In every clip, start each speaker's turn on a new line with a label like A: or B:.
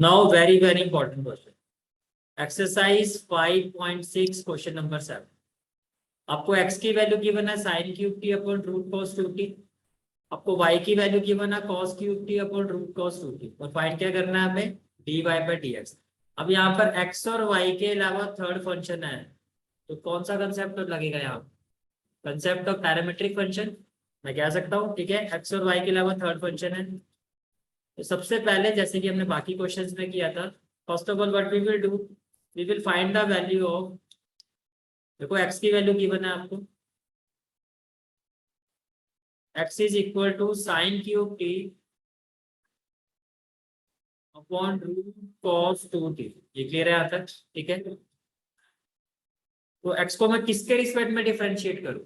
A: Now very very important question, exercise 5.6 question number 7। आपको x की value given है sine cube T upon root cos 2t। आपको y की value given है cos cube T upon root cos 2t और find क्या करना है हमें, dy बाय dx। अब यहाँ पर x और y के अलावा थर्ड फंक्शन है, तो कौन सा कंसेप्ट लगेगा यहाँ, कंसेप्ट ऑफ पैरामीट्रिक फंक्शन मैं कह सकता हूँ। ठीक है, x और y के अलावा थर्ड फंक्शन है। तो सबसे पहले जैसे कि हमने बाकी क्वेश्चंस में किया था, first of all what we will do, we will find the value of, देखो x की वैल्यू गिवन है आपको, x is equal to sine cube T upon root cos 2t। ये क्लियर है यहाँ तक? ठीक है, तो x को मैं किसके रिस्पेक्ट में डिफरेंशिएट करूँ,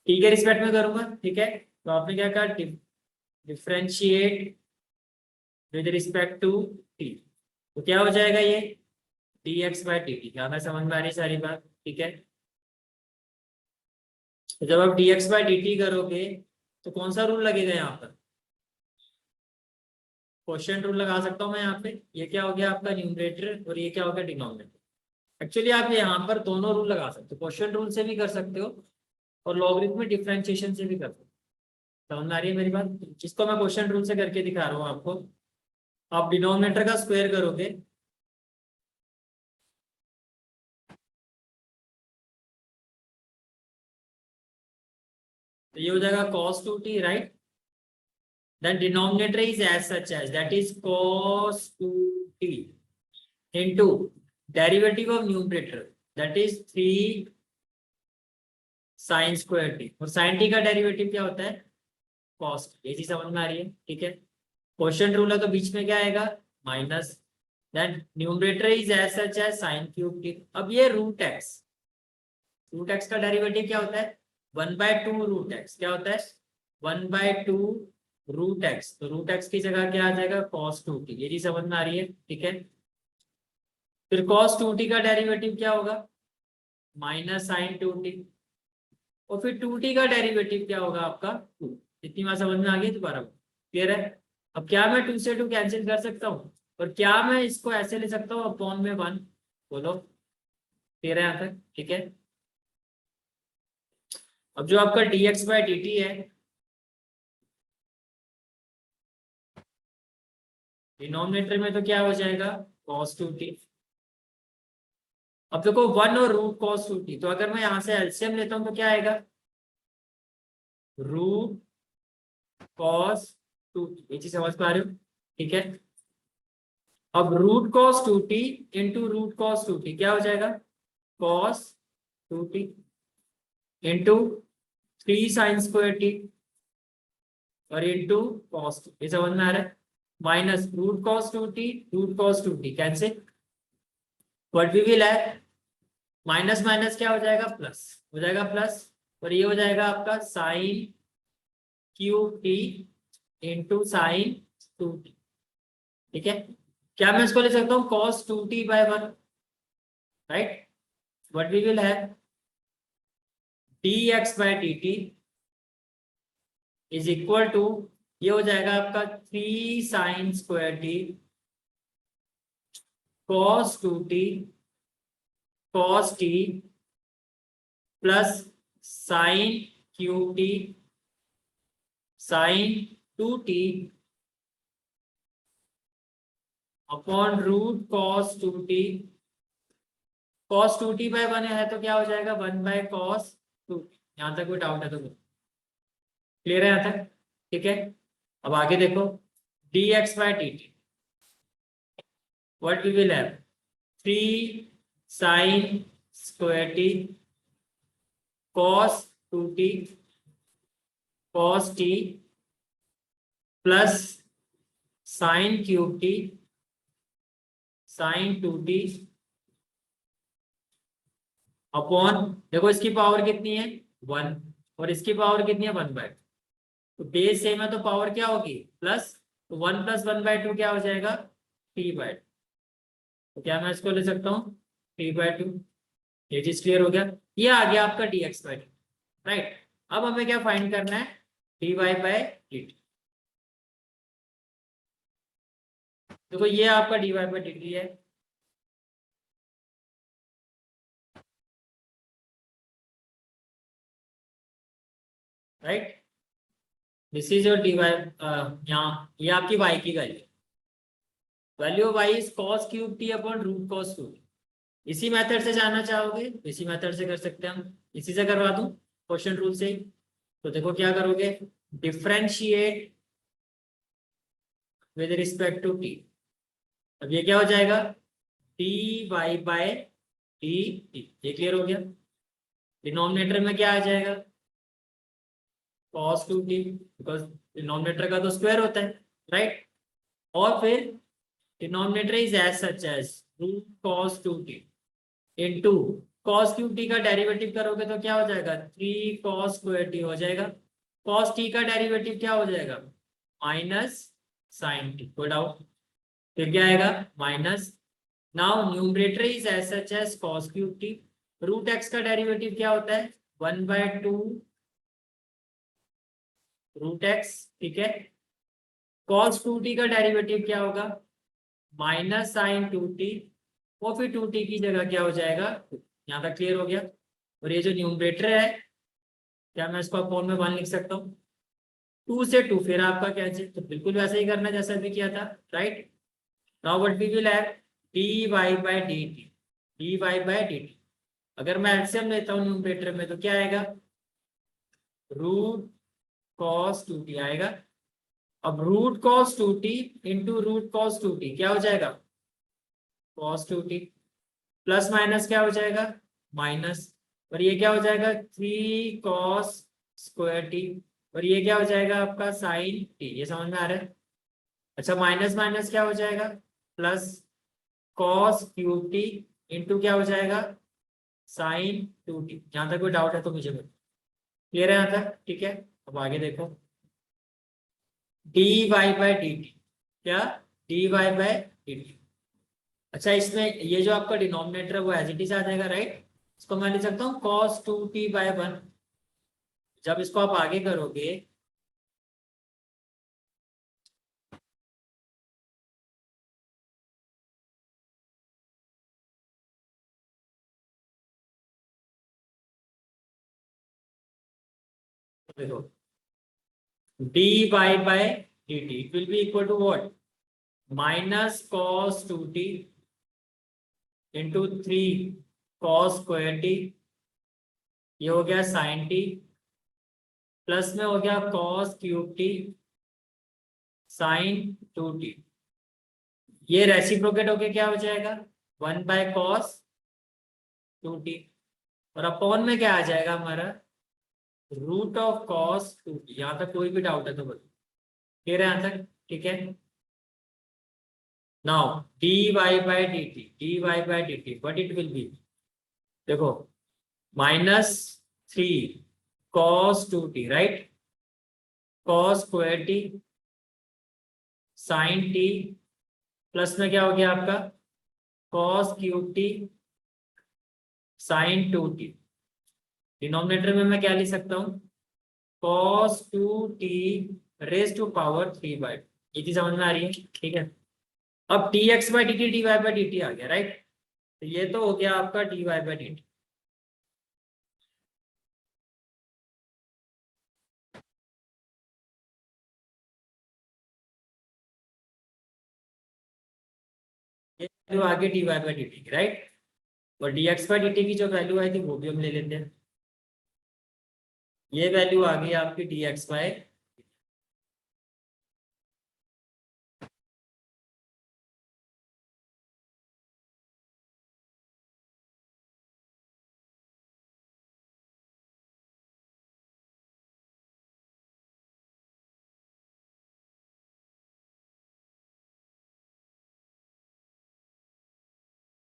A: t के रिस्पेक्ट में करूंगा। ठीक है, तो आपने क्या कहा, differentiate with respect to t, तो क्या हो जाएगा ये dx बाय dt। क्या मैं समझ में आ रही सारी बात? ठीक है, तो जब आप dx बाय dt करोगे तो कौन सा रूल लगेगा यहाँ पर, क्वोशिएंट रूल लगा सकता हूँ मैं यहाँ पे। ये क्या हो गया आपका न्यूमरेटर और ये क्या हो गया डिनोमिनेटर। एक्चुअली आप यहाँ पर दोनों रूल लगा सकते हो, क्वोशिएंट रूल से भी कर सकते हो और लॉगरिथमिक डिफरेंशिएशन से भी कर सकते हो। समझ में आ रही है मेरी बात? जिसको मैं क्वोशिएंट रूल से करके दिखा रहा हूँ आपको। आप डिनोमिनेटर का स्क्वायर करोगे तो ये हो जाएगा cos 2t, right. Then denominator is as such as, that is cos 2t into derivative of numerator, that is 3 sin square t, और sin t का डेरिवेटिव क्या होता है, cos t। ये चीज समझ में आ रही है? ठीक है, क्वोशिएंट रूल है तो बीच में क्या आएगा, minus, then numerator is as such as sin cube t। अब ये रूट x का डेरिवेटिव क्या होता है, 1/2 रूट x। क्या होता है, 1/2 रूट x, तो रूट x की जगह क्या आ जाएगा, cos 2t। ये चीज समझ में आ रही है? ठीक है, फिर cos 2t का डेरिवेटिव क्या होगा, माइनस sin 2t, और फिर 2t का डेरिवेटिव क्या होगा आपका 2। इतनी बात समझ में आ गई? दोबारा क्लियर है? अब क्या मैं 2 से 2 कैंसिल कर सकता हूँ, और क्या मैं इसको ऐसे ले सकता हूँ अपॉन में 1, बोलो क्लियर है यहाँ तक? ठीक है, अब जो आपका dx बाय dt है, डिनोमिनेटर में तो क्या हो जाएगा, cos 2t। अब देखो 1 और रूट cos 2t, तो अगर मैं यहां से एलसीएम लेता हूं तो क्या आएगा, रूट cos 2t। ये चीज समझ पा रहे हो? ठीक है, अब root cos 2t into root cos 2t क्या हो जाएगा, cos 2t into 3 sine square t और इंटू cos 2। ये समझ में आ रहा है? Minus root cos 2t cancel, what we will have, minus minus क्या हो जाएगा, प्लस हो जाएगा प्लस, और ये हो जाएगा आपका sign cube T into sign 2t। ठीक है, क्या मैं इसको ले सकता हूँ cos 2t by 1, right. What we will have, dx by dt is equal to, ये हो जाएगा आपका 3 sine square T cos 2t cos t plus sine cube T sine 2t upon root cos 2t। cos 2t by 1 है तो क्या हो जाएगा, 1 bye cos 2t। यहाँ तक कोई डाउट है तो क्लियर है यहाँ तक? ठीक है, अब आगे देखो, dx by dt what we will have, 3 sine square t cos 2t cos t plus sine cube t sine 2t upon, देखो इसकी पावर कितनी है 1 और इसकी पावर कितनी है 1/2, तो बेस सेम है तो पावर क्या होगी प्लस, तो 1 + 1/2 क्या हो जाएगा, 3/2। तो क्या मैं इसको ले सकता हूँ 3/2। ये चीज क्लियर हो गया, ये आ गया आपका dx बाय dt, राइट। अब हमें क्या फाइंड करना है, dy बाय dt। देखो ये आपका dy बाई dt है, right. This is your dy, यहाँ ये आपकी y की वैल्यू, value of y is cos cube t upon root cos 2। इसी मेथड से जाना चाहोगे इसी मेथड से कर सकते हैं हम, इसी से करवा दूं क्वेश्चन रूल से ही। तो देखो क्या करोगे, differentiate with respect to t। अब ये क्या हो जाएगा, dy बाई dt, ये क्लियर हो गया। डिनोमिनेटर में क्या आ जाएगा, cos 2t, बिकॉज डिनोमिनेटर का तो स्क्वायर होता है, राइट। और फिर denominator is as such as root cos 2t into cos cube t का डेरिवेटिव करोगे तो क्या हो जाएगा, 3 cos स्क्वायर t हो जाएगा। cos t का डेरिवेटिव क्या हो जाएगा, माइनस साइन t, कोई डाउट। फिर क्या आएगा, minus, now numerator is as such as cos cube t। Root x का डेरिवेटिव क्या होता है, 1/2 रूट x, ठीक है। cos 2t का डेरिवेटिव क्या होगा, माइनस साइन 2t, और फिर 2t की जगह क्या हो जाएगा, यहाँ तक क्लियर हो गया। और ये जो न्यूमरेटर है, क्या मैं इसको अपॉन में 1 लिख सकता हूँ, 2 से 2 फिर आपका क्या चाहिए, तो बिल्कुल वैसा ही करना जैसा भी किया था, right. Now what we will have, dy by dt, dy by dt। अगर मैं एलसीएम लेता हूँ न्यूमरेटर में तो क्या आएगा, रूट cos 2t आएगा। अब root cos 2t into root cos 2t क्या हो जाएगा, cos 2t, प्लस माइनस क्या हो जाएगा, माइनस, और ये क्या हो जाएगा, 3 cos स्क्वायर टी, और ये क्या हो जाएगा आपका साइन टी। ये समझ में आ रहा है। अच्छा माइनस माइनस क्या हो जाएगा, plus cos cube T into क्या हो जाएगा, साइन 2t। जहां तक कोई डाउट है तो मुझे बताओ, क्लियर है यहाँ तक, ठीक है। अब आगे देखो, dy बाई dt, क्या, dy बाई dt। अच्छा इसमें ये जो आपका डिनोमिनेटर है वो एज इट इज आ जाएगा, राइट। इसको मैं लिख सकता हूँ cos 2t बाई 1। जब इसको आप आगे करोगे, तो देखो dy by dt it will be equal to what, minus cos 2t into 3 cos square T, ये हो गया साइन टी, प्लस में हो गया cos cube T sine 2t। ये रेसिप्रोकेट होके क्या हो जाएगा, 1/cos 2t, और अपॉन में क्या आ जाएगा हमारा, रूट ऑफ cos 2t। यहाँ तक कोई भी डाउट है तो बताओ, क्लियर है यहाँ तक, ठीक है। Now dy by dt what it will be, देखो minus 3 cos 2t, right, cos square T sine T, plus में क्या हो गया आपका cos cube T sine 2t। Denominator में मैं क्या लिख सकता हूँ, cos 2t raise to power 3/, ये चीज समझ में आ रही है, ठीक है। अब dx by dt dy by dt आ गया, राइट। तो ये तो हो गया आपका dy बाई dt। ये वैल्यू आ गई dy बाई dt की, राइट। और dx बाई dt की जो वैल्यू आई थी वो भी हम ले लेते हैं। ये वैल्यू आ गई आपकी dx बाई,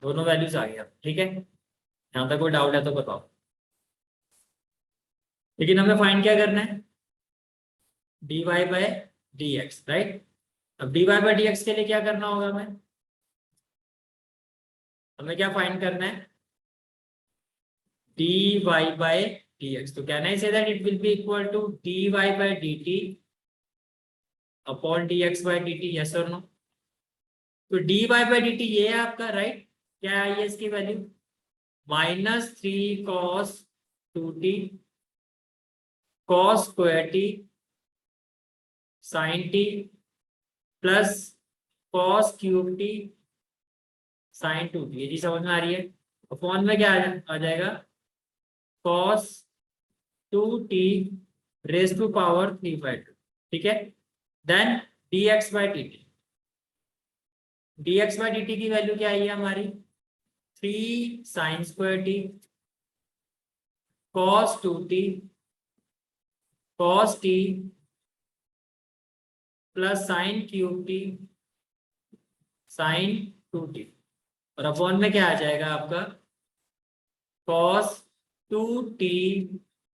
A: दोनों वैल्यूज आ गया, ठीक है। यहाँ तक कोई डाउट है तो बताओ। लेकिन हमें फाइंड क्या करना है, dy बाई dx, राइट। अब dy बाई dx के लिए क्या करना होगा, हमें क्या फाइंड करना है, dy बाई dx। तो can I say that it will be equal to dy by dt upon dx by dt, yes और नो। तो D Y by D T ये है आपका, राइट। क्या आई है इसकी वैल्यू? -3 cos 2t cos square T sin t plus cos cube T sin 2t। ये चीज समझ में आ रही है? अपॉन में क्या आ जाएगा? cos 2t raise to power 3/2। ठीक है। Then dx by D T, dx by D T की वैल्यू क्या आई है हमारी? 3 sin square T cos 2t cos t plus sin cube T sin 2t। और अपॉन में क्या आ जाएगा आपका? cos 2t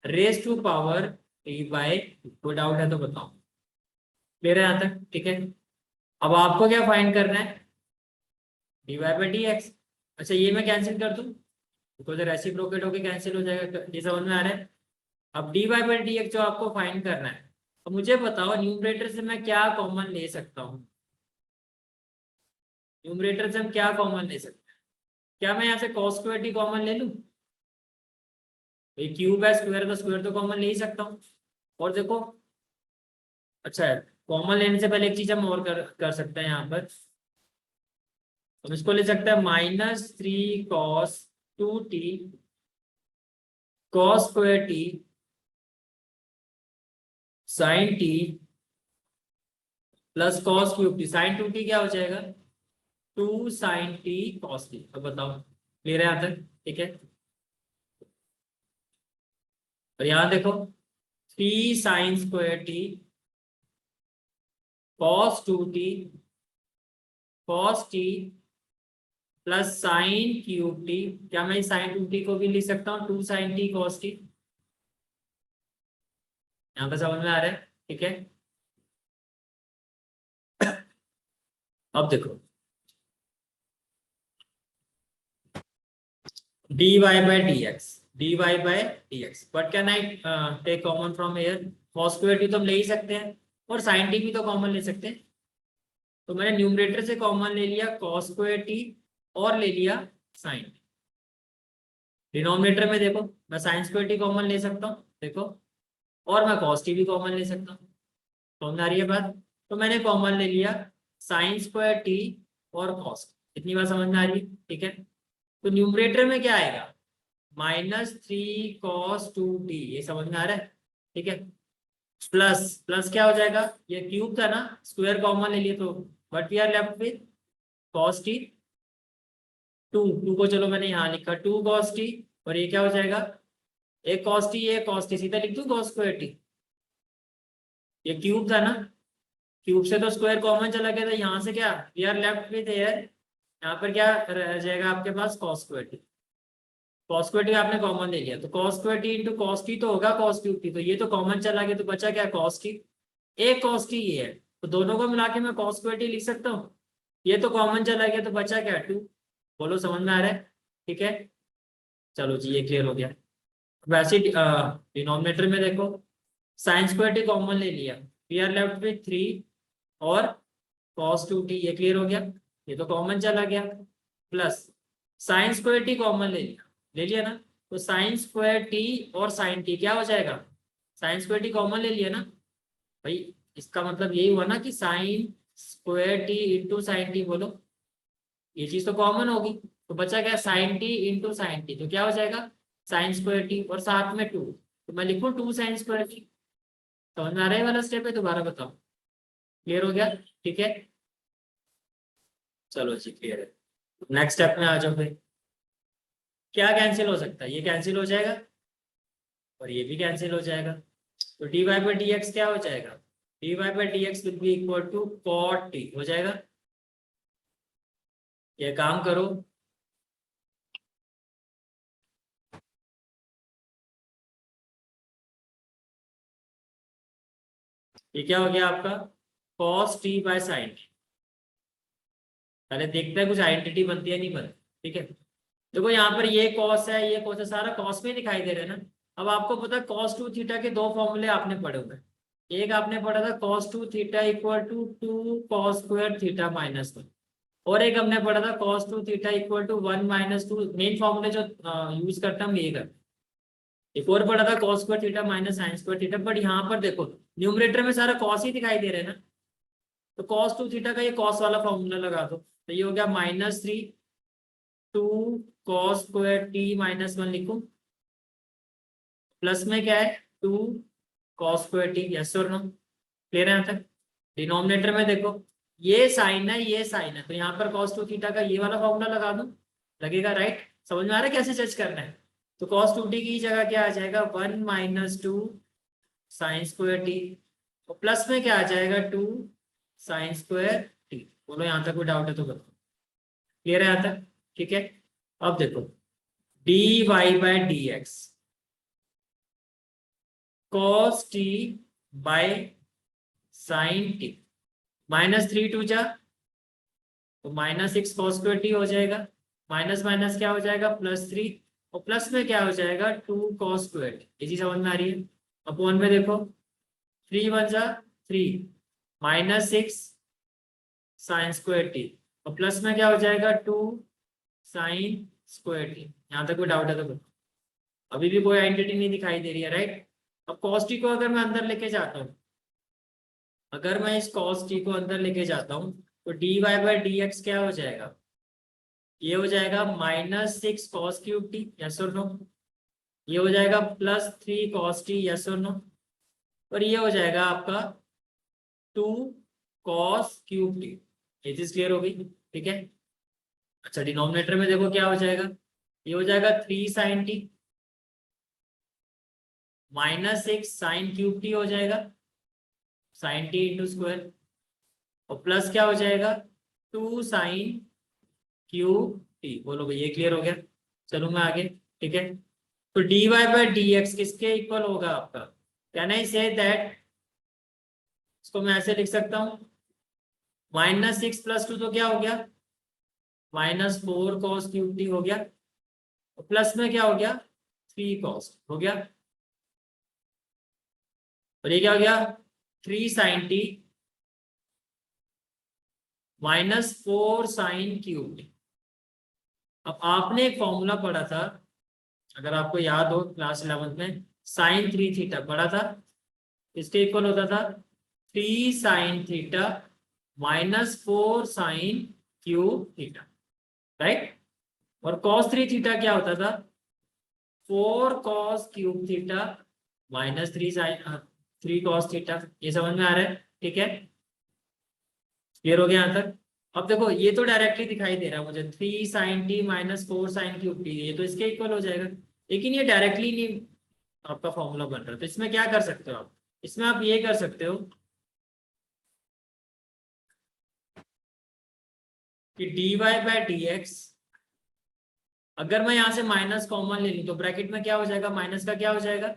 A: raise to power 3/2। कोई डाउट है तो बताओ। क्लियर है यहाँ तक? ठीक है। अब आपको क्या फाइंड करना है? D Y by D X. अच्छा ये मैं कैंसिल कर दूं, बिकॉज रेसिप्रोकेट होके कैंसिल हो जाएगा। ये समझ में आ रहा है? अब D Y by D X जो आपको फाइंड करना है, तो मुझे बताओ न्यूमरेटर से मैं क्या कॉमन ले सकता हूँ? न्यूमरेटर से हम क्या कॉमन ले सकते हैं? क्या मैं यहाँ से cos स्क्वायर टी कॉमन ले लूँ? ये क्यूब है, स्क्वायर तो स्क्वायर तो कॉमन ले ही सकता हूँ। और देखो, अच्छा कॉमन लेने से पहले एक चीज हम और कर सकते हैं यहाँ पर। हम इसको ले सकते हैं -3 cos 2t cos square T sin t plus cos cube T sin 2t क्या हो जाएगा? 2 sin t cos t। अब बताओ क्लियर है यहाँ तक? ठीक है। और यहाँ देखो 3 sin square T cos 2t cos t plus sine cube T. क्या मैं साइन 2t को भी लिख सकता हूँ 2 sin t cos t? यहाँ पर समझ में आ रहा है? ठीक है। अब देखो dy by dx, dy by dx, what can I take common from here? cos square T तो हम ले ही सकते हैं, और sin t भी तो कॉमन ले सकते हैं। तो मैंने न्यूमरेटर से कॉमन ले लिया cos स्क्वायर टी और ले लिया sin t। डिनोमिनेटर में देखो मैं sin स्क्वायर टी कॉमन ले सकता हूँ, देखो, और मैं cos t भी कॉमन ले सकता हूँ। समझ आ रही है बात? तो मैंने कॉमन ले लिया sin स्क्वायर टी और cos। इतनी बात समझ में आ रही है? ठीक है। तो न्यूमरेटर में क्या आएगा? -3 cos 2t। ये समझ में आ रहा है? ठीक है। प्लस प्लस क्या हो जाएगा? ये क्यूब था ना, स्क्वायर कॉमन ले लिए तो but we are left with cos t। 2 को चलो मैंने यहाँ लिखा 2 cos t, और ये क्या हो जाएगा? एक cos t, ये cos t, सीधा लिख दूं cos स्क्वायर t। ये क्यूब था ना, क्यूब से तो स्क्वायर कॉमन चला गया था, यहाँ से क्या we are left with here, यहाँ पर क्या रह जाएगा आपके पास? cos square t। cos square T आपने कॉमन ले लिया, तो cos square T into cos T तो होगा cos क्यूब टी, तो ये तो कॉमन चला गया, तो बचा क्या? cos T. एक cos टी ये है, तो दोनों को मिला के मैं cos स्क्वायर टी लिख सकता हूँ। ये तो कॉमन चला गया, तो बचा क्या? 2। बोलो समझ में आ रहा है? ठीक है। चलो जी ये क्लियर हो गया। वैसे डिनोमिनेटर में देखो साइन स्क्वायर टी कॉमन ले लिया, वी आर लेफ्ट विथ 3 और cos 2t। ये क्लियर हो गया, ये तो कॉमन चला गया। Plus sign square T common ले लिया ना, तो साइन स्क्वायर टी और साइन टी क्या हो जाएगा? साइन स्क्वायर टी कॉमन ले लिया ना भाई, इसका मतलब यही हुआ ना कि sine square T into sine T. बोलो ये चीज तो कॉमन होगी, तो बचा क्या? Sine T into sine T, तो क्या हो जाएगा? साइन स्क्वायर टी और साथ में 2, तो मैं लिखूं 2 साइन स्क्वायर टी। समझ में आ रहा है वाला स्टेप है? दोबारा बताओ। क्लियर हो गया? ठीक है। चलो जी क्लियर है। नेक्स्ट स्टेप में आ जाओ फिर। क्या कैंसिल हो सकता है? ये कैंसिल हो जाएगा और ये भी कैंसिल हो जाएगा, तो D Y by D X क्या हो जाएगा? D Y by D X will be equal to cot t हो जाएगा। ये काम करो, ये क्या हो गया आपका? cos t by sine t। पहले देखते हैं कुछ आइडेंटिटी बनती है नहीं बनती। ठीक है। देखो यहाँ पर ये cos है, ये cos है, सारा cos में ही दिखाई दे रहा है ना। अब आपको पता है cos 2 थीटा के दो फॉर्मूले आपने पढ़े हुए हैं। एक आपने पढ़ा था cos 2 theta equal to 2 cos square theta -1। और एक हमने पढ़ा था cos 2 theta equal to 1 minus 2, main फॉर्मूले जो यूज करता हम ये कर। एक और पढ़ा था cos square theta minus sine square theta, but यहाँ पर देखो न्यूमरेटर में सारा cos ही दिखाई दे रहे हैं ना, तो cos 2 थीटा का ये cos वाला फॉर्मूला लगा दो, तो ये हो गया -3 2 cos स्क्वायर t माइनस 1 लिखूं, प्लस में क्या है 2 cos स्क्वायर t, यस और नो, क्लियर है यहाँ तक। डिनोमिनेटर में देखो ये साइन है ये साइन है, तो यहाँ पर cos 2 थीटा का ये वाला फॉर्मूला लगा दूं, लगेगा राइट। समझ में आ रहा है कैसे जज करना है। तो cos 2t की जगह क्या आ जाएगा 1 माइनस 2 साइन स्क्वायर t, और प्लस में क्या आ जाएगा 2 साइन स्क्वायर t। बोलो यहाँ तक कोई डाउट है तो बताओ, क्लियर है यहाँ तक, ठीक है। अब देखो dy by D x cos t by sine t, -3 2 जा तो -6 cos स्क्वायर t हो जाएगा, माइनस माइनस क्या हो जाएगा +3, और प्लस में क्या हो जाएगा 2 cos स्क्वायर t। ये चीज समझ में आ रही है। अपॉन में देखो 3 1 जा 3 -6 साइन स्क्वायर t, और प्लस में क्या हो जाएगा 2 साइन स्क्वायर t। यहाँ तक कोई डाउट है तो बताओ, अभी भी कोई आइडेंटिटी नहीं दिखाई दे रही है राइट। अब cos t को अगर मैं अंदर लेके जाता हूँ, अगर मैं इस cos t को अंदर लेके जाता हूँ तो dy बाई डी एक्स क्या हो जाएगा, ये हो जाएगा -6 cos क्यूब t, यस और नो, ये हो जाएगा +3 cos t, यस और नो, और ये हो जाएगा आपका 2 cos क्यूब t। ये चीज क्लियर हो गई, ठीक है। अच्छा डिनोमिनेटर में देखो क्या हो जाएगा, ये हो जाएगा 3 sin t -6 sign cube t हो जाएगा, साइन t इंटू स्क्वायर, और प्लस क्या हो जाएगा 2 साइन क्यूब t। बोलो भाई ये क्लियर हो गया, चलो मैं आगे, ठीक है। तो dy बाई डी एक्स किसके इक्वल होगा आपका, कैन आई से दैट, इसको मैं ऐसे लिख सकता हूँ -6 + 2 तो क्या हो गया -4 cos क्यूब t हो गया, और प्लस में क्या हो गया 3 cos हो गया, और ये क्या हो गया 3 sin t -4 sin cube t। अब आपने एक फॉर्मूला पढ़ा था, अगर आपको याद हो क्लास 11th में, sin 3 थीटा पढ़ा था, इसके इक्वल होता था 3 sin theta -4 sin cube theta, right. और cos 3 थीटा क्या होता था 4 cos cube theta -3 sin 3 cos theta. ये समझ में आ रहा है, ठीक है, क्लियर हो गया यहाँ तक। अब देखो ये तो डायरेक्टली दिखाई दे रहा है मुझे 3 sin t -4 sin cube t, ये तो इसके इक्वल हो जाएगा, लेकिन ये डायरेक्टली नहीं आपका फॉर्मूला बन रहा है। तो इसमें क्या कर सकते हो आप, इसमें आप ये कर सकते हो कि dy बाई डी एक्स, अगर मैं यहाँ से माइनस कॉमन ले लूँ तो ब्रैकेट में क्या हो जाएगा, माइनस का क्या हो जाएगा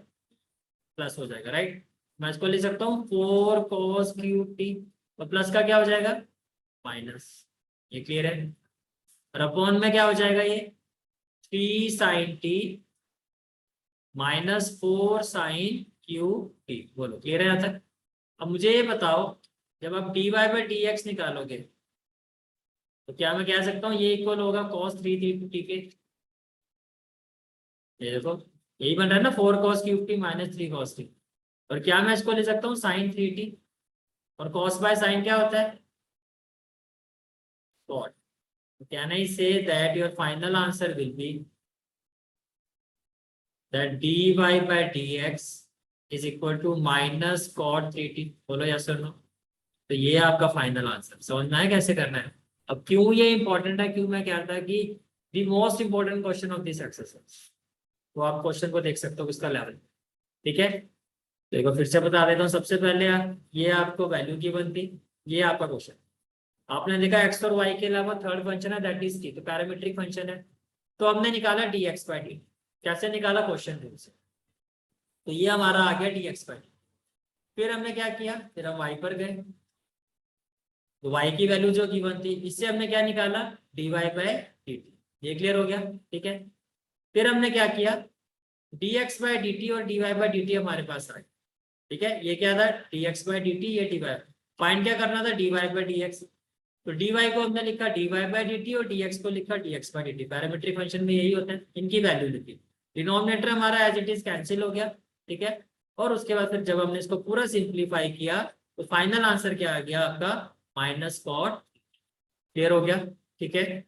A: प्लस हो जाएगा, राइट। मैं इसको ले सकता हूँ 4 cos क्यूब t, और प्लस का क्या हो जाएगा माइनस, ये क्लियर है। और अपॉन में क्या हो जाएगा ये 3 sin t -4 sin cube t। बोलो क्लियर है यहाँ तक। अब मुझे ये बताओ जब आप dy बाई डी एक्स निकालोगे तो क्या मैं कह सकता हूँ ये इक्वल होगा cos 3 t के, ये देखो यही बन रहा है ना 4 cos cube t -3 cos t, और क्या मैं इसको ले सकता हूँ sin 3t, और cos बाय sin क्या होता है cot। Can I say that your final answer will be that dy by dx is equal to -cot 3t। बोलो यस और नो। तो ये आपका फाइनल आंसर, समझ में आया कैसे करना है। अब क्यों ये इंपॉर्टेंट है, क्यों मैं कहता है कि the most important question of this exercise, तो आप क्वेश्चन को देख सकते हो किसका लेवल, ठीक है। देखो फिर से बता देता हूँ, सबसे पहले ये आपको वैल्यू की बनती, ये आपका क्वेश्चन, आपने देखा एक्स और वाई के अलावा थर्ड फंक्शन है दैट इज टी, तो पैरामीट्रिक फंक्शन है, तो हमने निकाला डी एक्स बाई डी। कैसे निकाला क्वेश्चन रूल से, तो ये हमारा आ गया डी एक्स बाई डी। फिर हमने क्या किया, फिर हम वाई पर गए, तो वाई की वैल्यू जो गिवन थी इससे हमने क्या निकाला D Y by D T. ये क्लियर हो गया, ठीक है। फिर हमने क्या किया D X by D T और D Y by D T हमारे पास आए, ठीक है। ये क्या था D X by D T, ये डी वाई, फाइंड क्या करना था D Y by D X. तो dy को हमने लिखा dy बाई dt और dx को लिखा dx by dt। Parametric function में यही होता है, इनकी वैल्यू लिखी। डिनोमिनेटर हमारा एज इट इज कैंसिल हो गया, ठीक है। और उसके बाद फिर जब हमने इसको पूरा सिंप्लीफाई किया तो फाइनल आंसर क्या आ गया आपका, -cot। क्लियर हो गया, ठीक है।